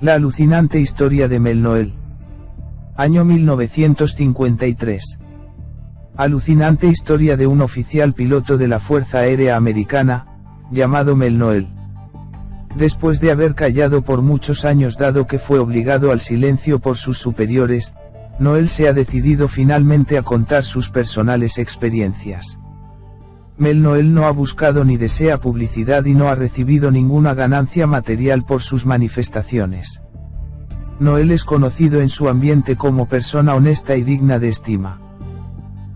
La alucinante historia de Mel Noel. Año 1953. Alucinante historia de un oficial piloto de la Fuerza Aérea Americana, llamado Mel Noel. Después de haber callado por muchos años dado que fue obligado al silencio por sus superiores, Noel se ha decidido finalmente a contar sus personales experiencias. Mel Noel no ha buscado ni desea publicidad y no ha recibido ninguna ganancia material por sus manifestaciones. Noel es conocido en su ambiente como persona honesta y digna de estima.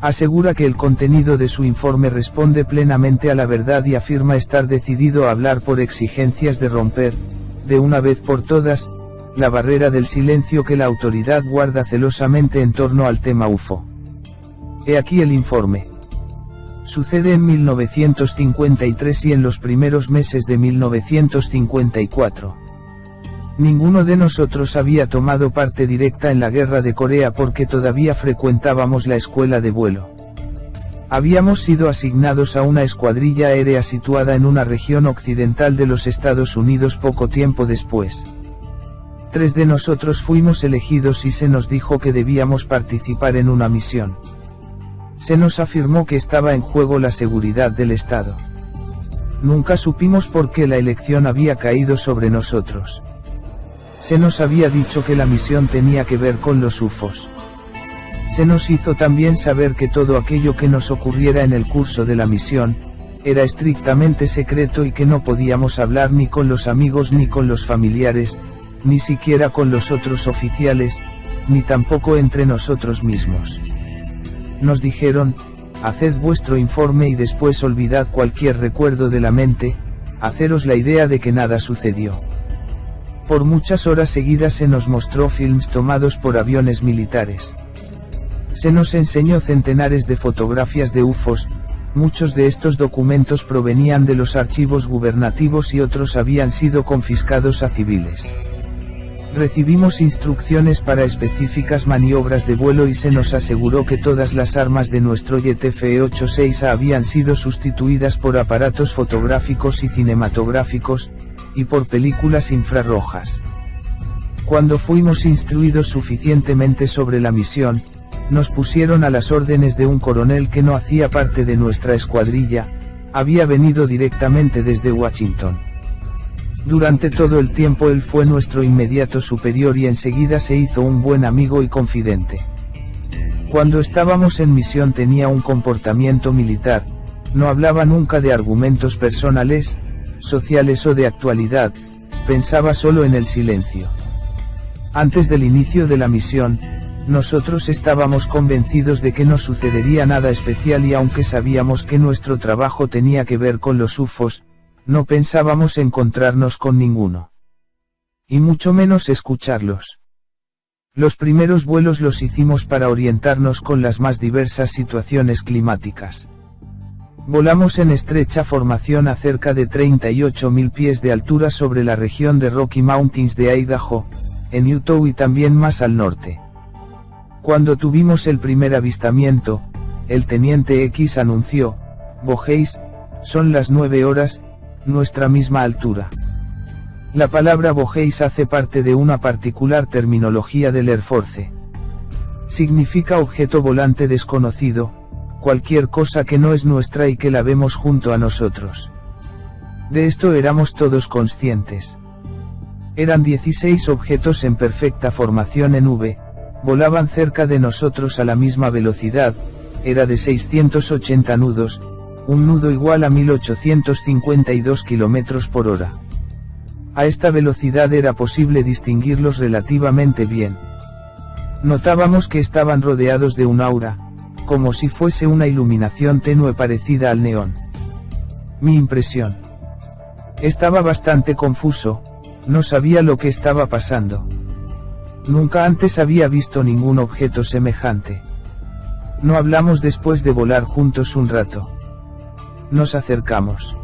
Asegura que el contenido de su informe responde plenamente a la verdad y afirma estar decidido a hablar por exigencias de romper, de una vez por todas, la barrera del silencio que la autoridad guarda celosamente en torno al tema UFO. He aquí el informe. Sucede en 1953 y en los primeros meses de 1954. Ninguno de nosotros había tomado parte directa en la guerra de Corea porque todavía frecuentábamos la escuela de vuelo. Habíamos sido asignados a una escuadrilla aérea situada en una región occidental de los Estados Unidos poco tiempo después. 3 de nosotros fuimos elegidos y se nos dijo que debíamos participar en una misión. Se nos afirmó que estaba en juego la seguridad del Estado. Nunca supimos por qué la elección había caído sobre nosotros. Se nos había dicho que la misión tenía que ver con los UFOs. Se nos hizo también saber que todo aquello que nos ocurriera en el curso de la misión, era estrictamente secreto y que no podíamos hablar ni con los amigos ni con los familiares, ni siquiera con los otros oficiales, ni tampoco entre nosotros mismos. Nos dijeron, haced vuestro informe y después olvidad cualquier recuerdo de la mente, haceros la idea de que nada sucedió. Por muchas horas seguidas se nos mostró films tomados por aviones militares. Se nos enseñó centenares de fotografías de UFOs, muchos de estos documentos provenían de los archivos gubernativos y otros habían sido confiscados a civiles. Recibimos instrucciones para específicas maniobras de vuelo y se nos aseguró que todas las armas de nuestro jet F-86A habían sido sustituidas por aparatos fotográficos y cinematográficos, y por películas infrarrojas. Cuando fuimos instruidos suficientemente sobre la misión, nos pusieron a las órdenes de un coronel que no hacía parte de nuestra escuadrilla, había venido directamente desde Washington. Durante todo el tiempo él fue nuestro inmediato superior y enseguida se hizo un buen amigo y confidente. Cuando estábamos en misión tenía un comportamiento militar, no hablaba nunca de argumentos personales, sociales o de actualidad, pensaba solo en el silencio. Antes del inicio de la misión, nosotros estábamos convencidos de que no sucedería nada especial y aunque sabíamos que nuestro trabajo tenía que ver con los UFOs, no pensábamos encontrarnos con ninguno. Y mucho menos escucharlos. Los primeros vuelos los hicimos para orientarnos con las más diversas situaciones climáticas. Volamos en estrecha formación a cerca de 38.000 pies de altura sobre la región de Rocky Mountains de Idaho, en Utah y también más al norte. Cuando tuvimos el primer avistamiento, el teniente X anunció, «Bogeys, son las 9 horas, nuestra misma altura». La palabra Bogeys hace parte de una particular terminología del Air Force. Significa objeto volante desconocido, cualquier cosa que no es nuestra y que la vemos junto a nosotros. De esto éramos todos conscientes. Eran 16 objetos en perfecta formación en V, volaban cerca de nosotros a la misma velocidad, era de 680 nudos, un nudo igual a 1852 km por hora. A esta velocidad era posible distinguirlos relativamente bien. Notábamos que estaban rodeados de un aura, como si fuese una iluminación tenue parecida al neón. Mi impresión. Estaba bastante confuso, no sabía lo que estaba pasando. Nunca antes había visto ningún objeto semejante. No hablamos después de volar juntos un rato. Nos acercamos.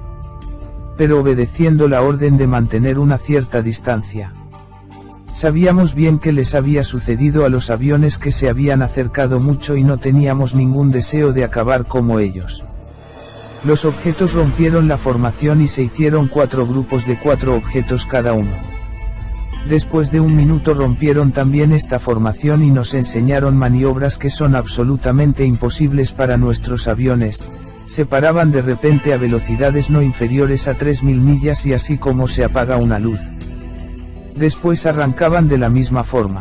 Pero obedeciendo la orden de mantener una cierta distancia. Sabíamos bien que les había sucedido a los aviones que se habían acercado mucho y no teníamos ningún deseo de acabar como ellos. Los objetos rompieron la formación y se hicieron 4 grupos de 4 objetos cada uno. Después de un minuto rompieron también esta formación y nos enseñaron maniobras que son absolutamente imposibles para nuestros aviones. Se paraban de repente a velocidades no inferiores a 3000 millas y así como se apaga una luz. Después arrancaban de la misma forma.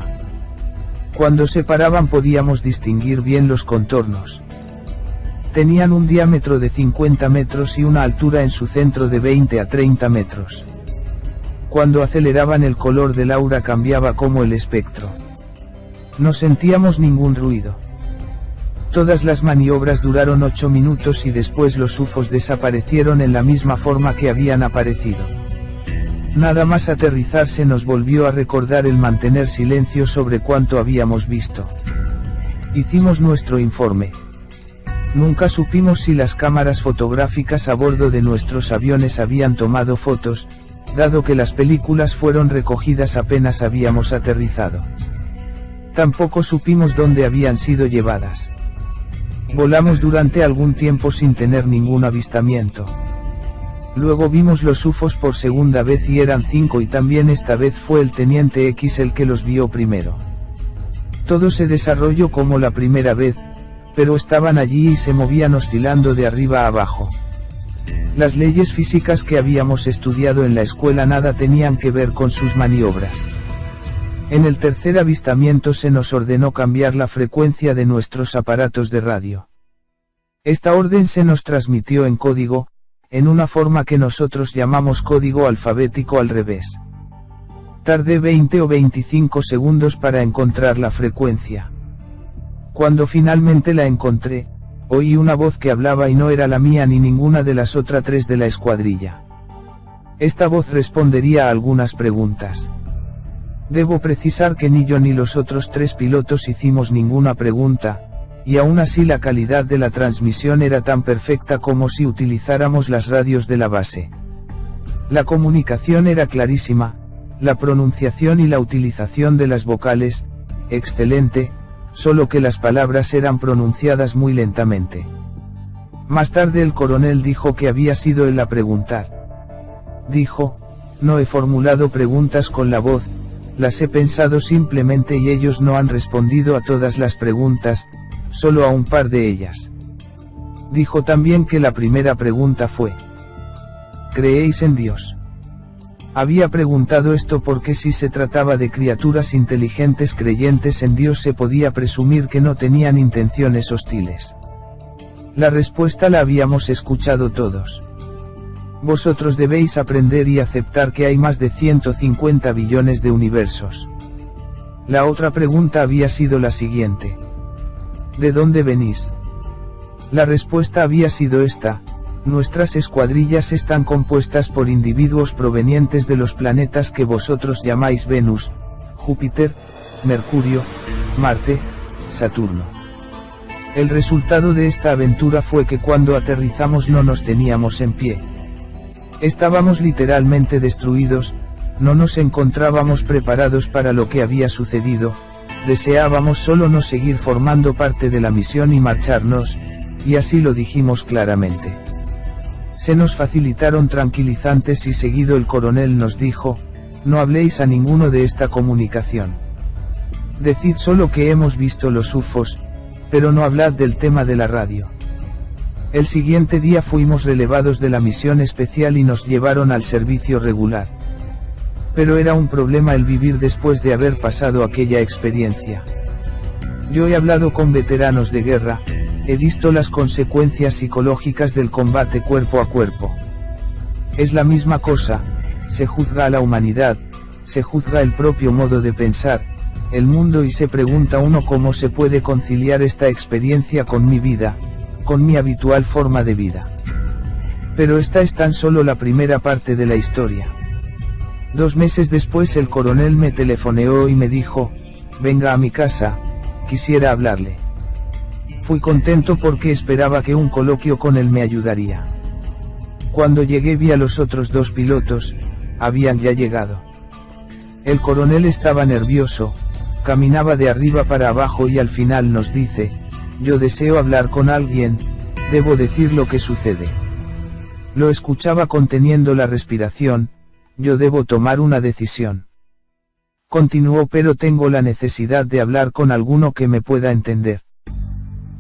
Cuando se paraban podíamos distinguir bien los contornos. Tenían un diámetro de 50 metros y una altura en su centro de 20 a 30 metros. Cuando aceleraban el color del aura cambiaba como el espectro. No sentíamos ningún ruido. Todas las maniobras duraron 8 minutos y después los UFOs desaparecieron en la misma forma que habían aparecido. Nada más aterrizar se nos volvió a recordar el mantener silencio sobre cuánto habíamos visto. Hicimos nuestro informe. Nunca supimos si las cámaras fotográficas a bordo de nuestros aviones habían tomado fotos, dado que las películas fueron recogidas apenas habíamos aterrizado. Tampoco supimos dónde habían sido llevadas. Volamos durante algún tiempo sin tener ningún avistamiento. Luego vimos los UFOs por segunda vez y eran 5 y también esta vez fue el teniente X el que los vio primero. Todo se desarrolló como la primera vez, pero estaban allí y se movían oscilando de arriba a abajo. Las leyes físicas que habíamos estudiado en la escuela nada tenían que ver con sus maniobras. En el tercer avistamiento se nos ordenó cambiar la frecuencia de nuestros aparatos de radio. Esta orden se nos transmitió en código, en una forma que nosotros llamamos código alfabético al revés. Tardé 20 o 25 segundos para encontrar la frecuencia. Cuando finalmente la encontré, oí una voz que hablaba y no era la mía ni ninguna de las otras 3 de la escuadrilla. Esta voz respondería a algunas preguntas. Debo precisar que ni yo ni los otros 3 pilotos hicimos ninguna pregunta, y aún así la calidad de la transmisión era tan perfecta como si utilizáramos las radios de la base. La comunicación era clarísima, la pronunciación y la utilización de las vocales, excelente, solo que las palabras eran pronunciadas muy lentamente. Más tarde el coronel dijo que había sido él a preguntar. Dijo, no he formulado preguntas con la voz, las he pensado simplemente y ellos no han respondido a todas las preguntas, solo a un par de ellas. Dijo también que la primera pregunta fue: ¿creéis en Dios? Había preguntado esto porque si se trataba de criaturas inteligentes creyentes en Dios se podía presumir que no tenían intenciones hostiles. La respuesta la habíamos escuchado todos. Vosotros debéis aprender y aceptar que hay más de 150 billones de universos. La otra pregunta había sido la siguiente: ¿de dónde venís? La respuesta había sido esta: nuestras escuadrillas están compuestas por individuos provenientes de los planetas que vosotros llamáis Venus, Júpiter, Mercurio, Marte, Saturno. El resultado de esta aventura fue que cuando aterrizamos no nos teníamos en pie. Estábamos literalmente destruidos, no nos encontrábamos preparados para lo que había sucedido, deseábamos solo no seguir formando parte de la misión y marcharnos, y así lo dijimos claramente. Se nos facilitaron tranquilizantes y seguido el coronel nos dijo: no habléis a ninguno de esta comunicación. Decid solo que hemos visto los UFOs, pero no hablad del tema de la radio. El siguiente día fuimos relevados de la misión especial y nos llevaron al servicio regular. Pero era un problema el vivir después de haber pasado aquella experiencia. Yo he hablado con veteranos de guerra, he visto las consecuencias psicológicas del combate cuerpo a cuerpo. Es la misma cosa, se juzga a la humanidad, se juzga el propio modo de pensar, el mundo y se pregunta uno cómo se puede conciliar esta experiencia con mi vida, con mi habitual forma de vida. Pero esta es tan solo la primera parte de la historia. 2 meses después el coronel me telefoneó y me dijo: venga a mi casa, quisiera hablarle. Fui contento porque esperaba que un coloquio con él me ayudaría. Cuando llegué vi a los otros 2 pilotos, habían ya llegado. El coronel estaba nervioso, caminaba de arriba para abajo y al final nos dice: yo deseo hablar con alguien, debo decir lo que sucede. Lo escuchaba conteniendo la respiración: yo debo tomar una decisión. Continuó, pero tengo la necesidad de hablar con alguno que me pueda entender.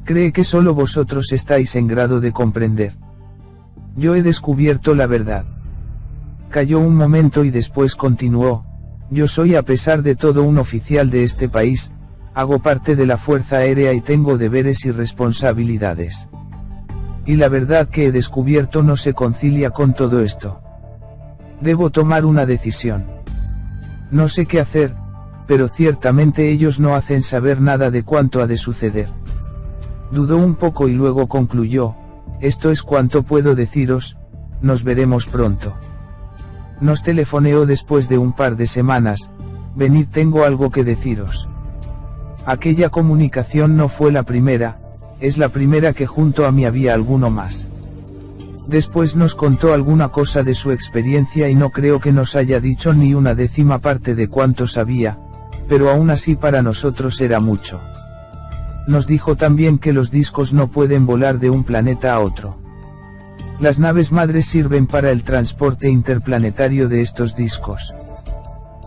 Cree que solo vosotros estáis en grado de comprender. Yo he descubierto la verdad. Calló un momento y después continuó. Yo soy a pesar de todo un oficial de este país, hago parte de la Fuerza Aérea y tengo deberes y responsabilidades. Y la verdad que he descubierto no se concilia con todo esto. Debo tomar una decisión. No sé qué hacer, pero ciertamente ellos no hacen saber nada de cuánto ha de suceder. Dudó un poco y luego concluyó, esto es cuanto puedo deciros, nos veremos pronto. Nos telefoneó después de un par de semanas, venid, tengo algo que deciros. Aquella comunicación no fue la primera, es la primera que junto a mí había alguno más. Después nos contó alguna cosa de su experiencia y no creo que nos haya dicho ni una décima parte de cuánto sabía, pero aún así para nosotros era mucho. Nos dijo también que los discos no pueden volar de un planeta a otro. Las naves madres sirven para el transporte interplanetario de estos discos.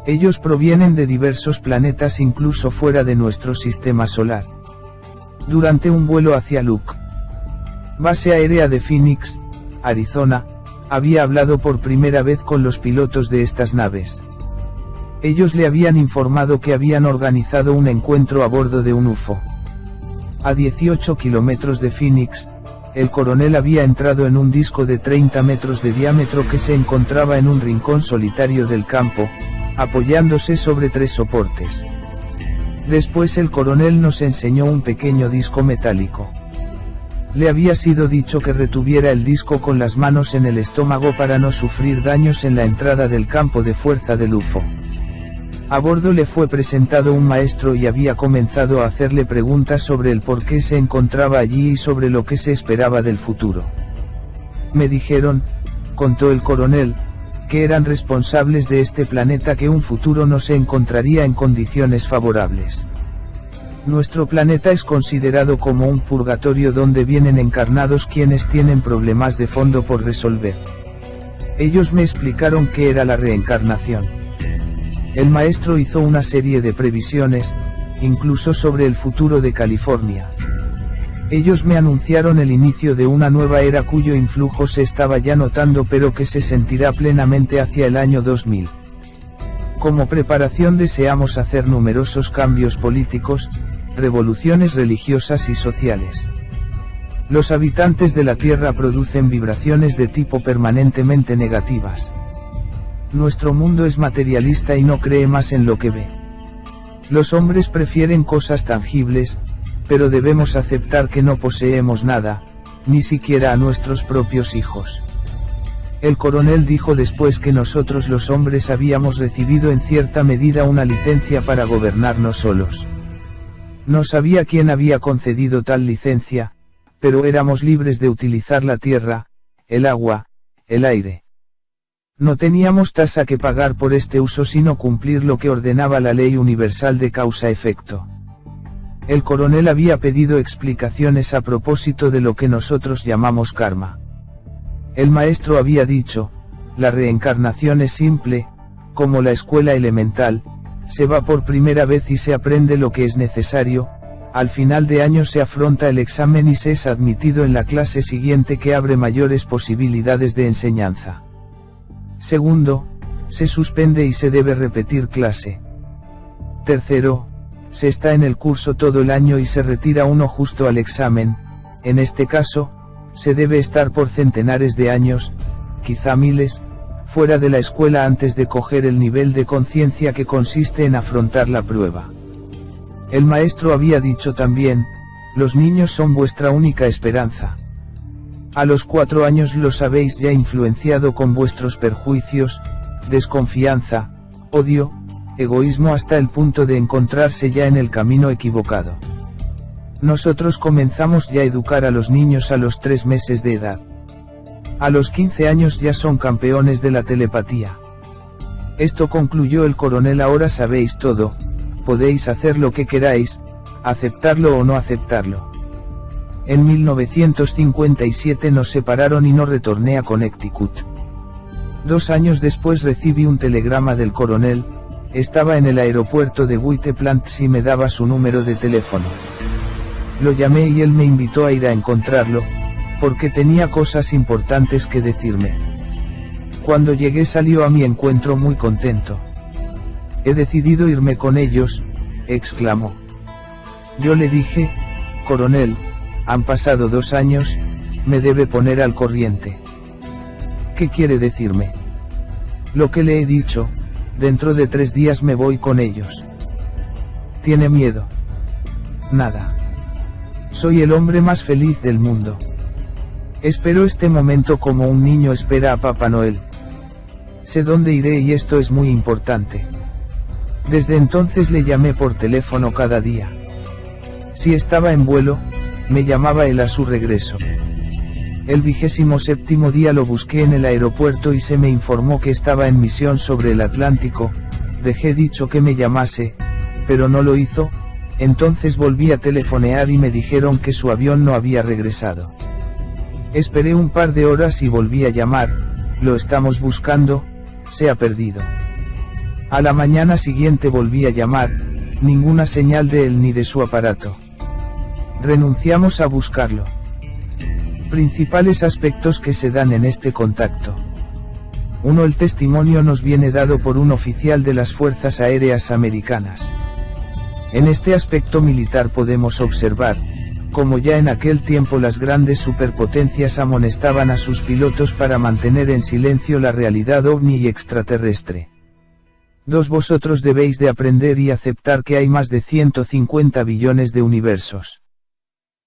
Ellos provienen de diversos planetas incluso fuera de nuestro sistema solar. Durante un vuelo hacia Luke, base aérea de Phoenix, Arizona, había hablado por primera vez con los pilotos de estas naves. Ellos le habían informado que habían organizado un encuentro a bordo de un UFO. A 18 kilómetros de Phoenix, el coronel había entrado en un disco de 30 metros de diámetro que se encontraba en un rincón solitario del campo, apoyándose sobre 3 soportes. Después el coronel nos enseñó un pequeño disco metálico. Le había sido dicho que retuviera el disco con las manos en el estómago para no sufrir daños en la entrada del campo de fuerza del UFO. A bordo le fue presentado un maestro y había comenzado a hacerle preguntas sobre el por qué se encontraba allí y sobre lo que se esperaba del futuro. Me dijeron, contó el coronel, que eran responsables de este planeta, que un futuro no se encontraría en condiciones favorables. Nuestro planeta es considerado como un purgatorio donde vienen encarnados quienes tienen problemas de fondo por resolver. Ellos me explicaron qué era la reencarnación. El maestro hizo una serie de previsiones, incluso sobre el futuro de California. Ellos me anunciaron el inicio de una nueva era cuyo influjo se estaba ya notando, pero que se sentirá plenamente hacia el año 2000. Como preparación deseamos hacer numerosos cambios políticos, revoluciones religiosas y sociales. Los habitantes de la Tierra producen vibraciones de tipo permanentemente negativas. Nuestro mundo es materialista y no cree más en lo que ve. Los hombres prefieren cosas tangibles, pero debemos aceptar que no poseemos nada, ni siquiera a nuestros propios hijos. El coronel dijo después que nosotros los hombres habíamos recibido en cierta medida una licencia para gobernarnos solos. No sabía quién había concedido tal licencia, pero éramos libres de utilizar la tierra, el agua, el aire. No teníamos tasa que pagar por este uso sino cumplir lo que ordenaba la ley universal de causa-efecto. El coronel había pedido explicaciones a propósito de lo que nosotros llamamos karma. El maestro había dicho, la reencarnación es simple, como la escuela elemental, se va por primera vez y se aprende lo que es necesario, al final de año se afronta el examen y se es admitido en la clase siguiente, que abre mayores posibilidades de enseñanza. Segundo, se suspende y se debe repetir clase. Tercero, se está en el curso todo el año y se retira uno justo al examen, en este caso, se debe estar por centenares de años, quizá miles, fuera de la escuela antes de coger el nivel de conciencia que consiste en afrontar la prueba. El maestro había dicho también, los niños son vuestra única esperanza. A los 4 años los habéis ya influenciado con vuestros perjuicios, desconfianza, odio, egoísmo hasta el punto de encontrarse ya en el camino equivocado. Nosotros comenzamos ya a educar a los niños a los 3 meses de edad. A los 15 años ya son campeones de la telepatía. Esto concluyó el coronel, ahora sabéis todo, podéis hacer lo que queráis, aceptarlo o no aceptarlo. En 1957 nos separaron y no retorné a Connecticut. 2 años después recibí un telegrama del coronel, estaba en el aeropuerto de Whiteplant si me daba su número de teléfono. Lo llamé y él me invitó a ir a encontrarlo, porque tenía cosas importantes que decirme. Cuando llegué salió a mi encuentro muy contento. «He decidido irme con ellos», exclamó. Yo le dije: «Coronel, han pasado 2 años, me debe poner al corriente». «¿Qué quiere decirme?» «Lo que le he dicho, dentro de 3 días me voy con ellos». «¿Tiene miedo?» «Nada. Soy el hombre más feliz del mundo. Espero este momento como un niño espera a Papá Noel. Sé dónde iré y esto es muy importante». Desde entonces le llamé por teléfono cada día. Si estaba en vuelo, me llamaba él a su regreso. El 27º día lo busqué en el aeropuerto y se me informó que estaba en misión sobre el Atlántico. Dejé dicho que me llamase, pero no lo hizo. Entonces volví a telefonear y me dijeron que su avión no había regresado. Esperé un par de horas y volví a llamar: «Lo estamos buscando, se ha perdido». A la mañana siguiente volví a llamar: ninguna señal de él ni de su aparato. Renunciamos a buscarlo. Principales aspectos que se dan en este contacto. 1. El testimonio nos viene dado por un oficial de las Fuerzas Aéreas Americanas. En este aspecto militar podemos observar, como ya en aquel tiempo las grandes superpotencias amonestaban a sus pilotos para mantener en silencio la realidad ovni y extraterrestre. 2. Vosotros debéis de aprender y aceptar que hay más de 150 billones de universos.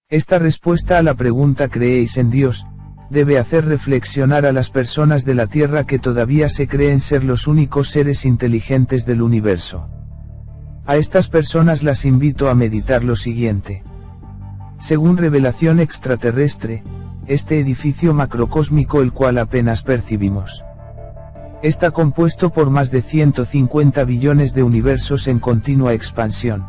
Esta respuesta a la pregunta ¿creéis en Dios?, debe hacer reflexionar a las personas de la Tierra que todavía se creen ser los únicos seres inteligentes del universo. A estas personas las invito a meditar lo siguiente. Según revelación extraterrestre, este edificio macrocósmico el cual apenas percibimos, está compuesto por más de 150 billones de universos en continua expansión.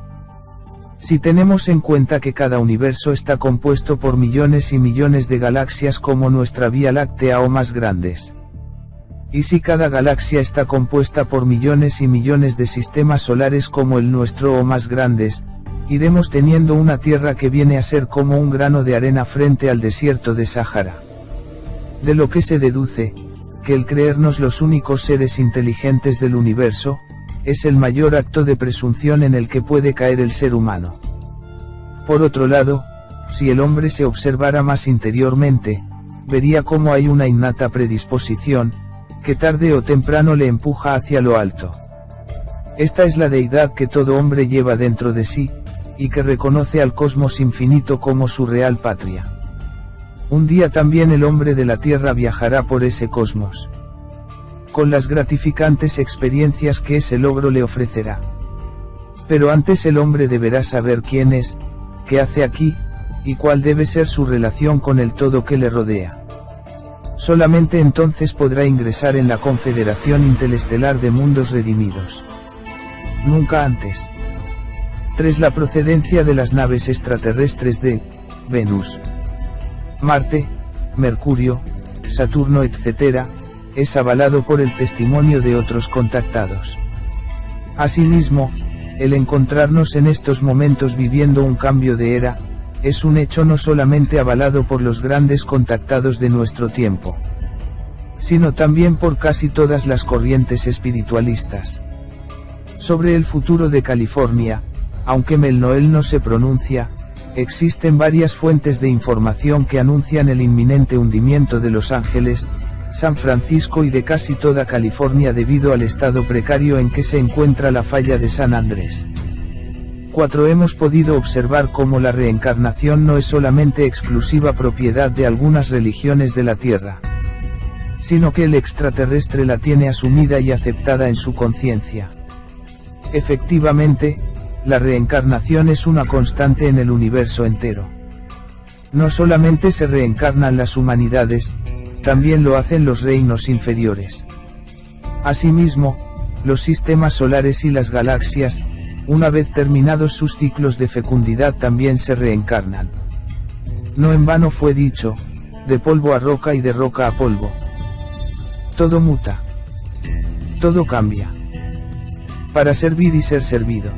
Si tenemos en cuenta que cada universo está compuesto por millones y millones de galaxias como nuestra Vía Láctea o más grandes. Y si cada galaxia está compuesta por millones y millones de sistemas solares como el nuestro o más grandes, iremos teniendo una Tierra que viene a ser como un grano de arena frente al desierto de Sahara. De lo que se deduce, que el creernos los únicos seres inteligentes del universo, es el mayor acto de presunción en el que puede caer el ser humano. Por otro lado, si el hombre se observara más interiormente, vería cómo hay una innata predisposición, que tarde o temprano le empuja hacia lo alto. Esta es la deidad que todo hombre lleva dentro de sí, y que reconoce al cosmos infinito como su real patria. Un día también el hombre de la Tierra viajará por ese cosmos, con las gratificantes experiencias que ese logro le ofrecerá. Pero antes el hombre deberá saber quién es, qué hace aquí, y cuál debe ser su relación con el todo que le rodea. Solamente entonces podrá ingresar en la Confederación Interestelar de Mundos Redimidos. Nunca antes. 3. La procedencia de las naves extraterrestres de Venus, Marte, Mercurio, Saturno etc., es avalado por el testimonio de otros contactados. Asimismo, el encontrarnos en estos momentos viviendo un cambio de era, es un hecho no solamente avalado por los grandes contactados de nuestro tiempo, sino también por casi todas las corrientes espiritualistas. Sobre el futuro de California, aunque Melnoel no se pronuncia, existen varias fuentes de información que anuncian el inminente hundimiento de Los Ángeles, San Francisco y de casi toda California debido al estado precario en que se encuentra la falla de San Andrés. 4. Hemos podido observar cómo la reencarnación no es solamente exclusiva propiedad de algunas religiones de la Tierra, sino que el extraterrestre la tiene asumida y aceptada en su conciencia. Efectivamente, la reencarnación es una constante en el universo entero. No solamente se reencarnan las humanidades, también lo hacen los reinos inferiores. Asimismo, los sistemas solares y las galaxias, una vez terminados sus ciclos de fecundidad también se reencarnan. No en vano fue dicho, de polvo a roca y de roca a polvo. Todo muta. Todo cambia. para servir y ser servido.